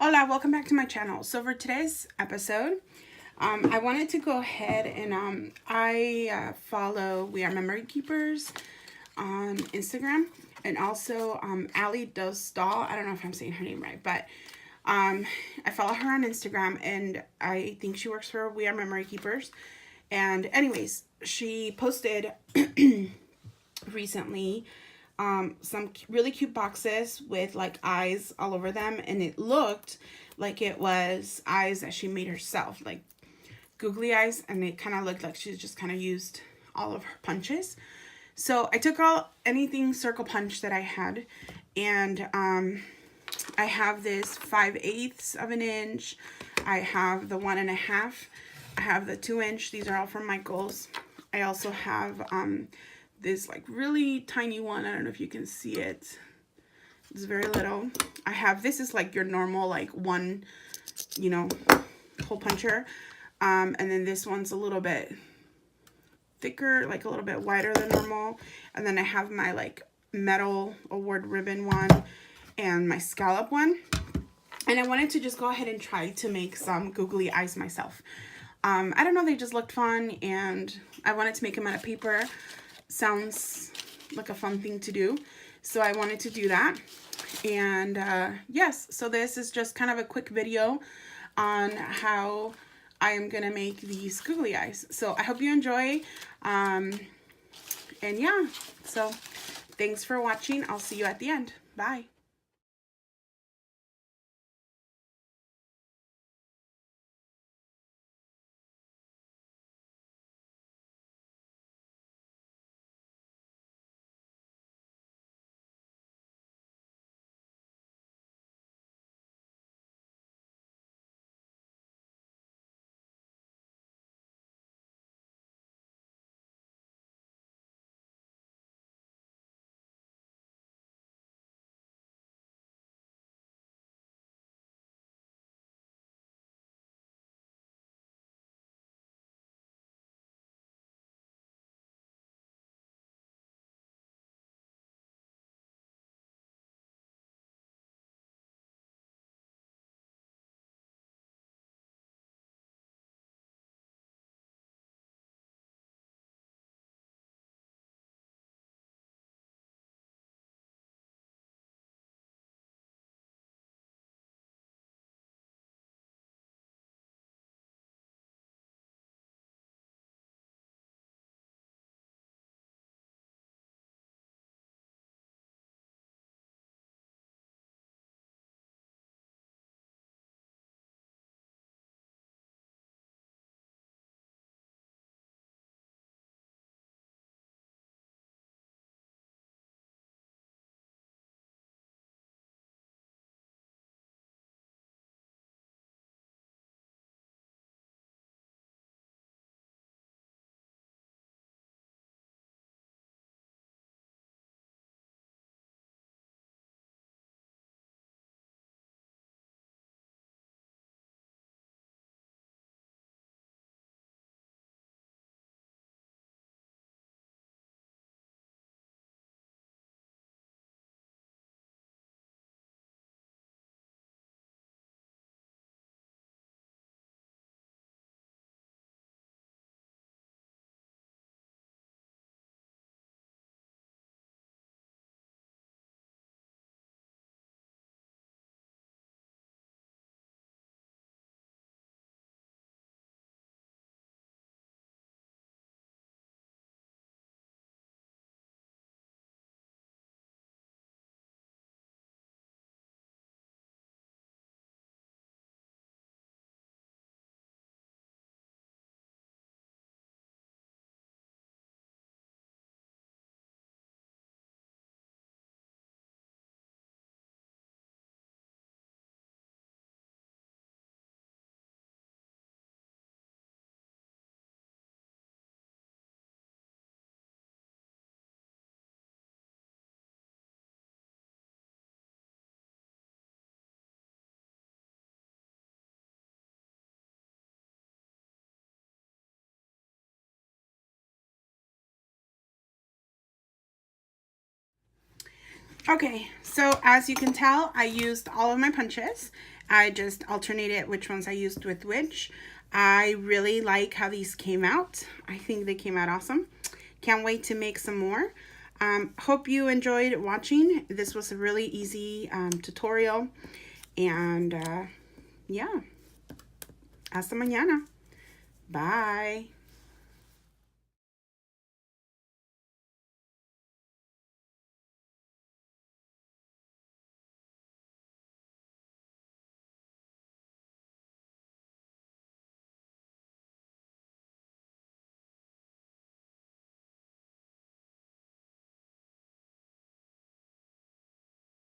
Hola, welcome back to my channel. So for today's episode, I wanted to go ahead and I follow We Are Memory Keepers on Instagram, and also Allie Does Doll. I don't know if I'm saying her name right, but I follow her on Instagram, and I think she works for We Are Memory Keepers. And anyways, she posted recently some really cute boxes with like eyes all over them, and it looked like it was eyes that she made herself, like googly eyes, and it kind of looked like she just kind of used all of her punches. So I took anything circle punch that I had, and I have this 5/8 of an inch, I have the 1.5, I have the 2 inch. These are all from Michael's. I also have this like really tiny one. I don't know if you can see it. It's very little. I have, this is like your normal like one, hole puncher. And then this one's a little bit thicker, like a little bit wider than normal. And then I have my like metal award ribbon one and my scallop one. And I wanted to just go ahead and try to make some googly eyes myself. I don't know, they just looked fun, and I wanted to make them out of paper. Sounds like a fun thing to do, so I wanted to do that. And yes, so this is just kind of a quick video on how I am gonna make these googly eyes. So I hope you enjoy, and yeah, so thanks for watching. I'll see you at the end. Bye. Okay, so as you can tell, I used all of my punches. I just alternated which ones I used with which. I really like how these came out. I think they came out awesome. Can't wait to make some more. Hope you enjoyed watching. This was a really easy tutorial. And yeah, hasta mañana. Bye.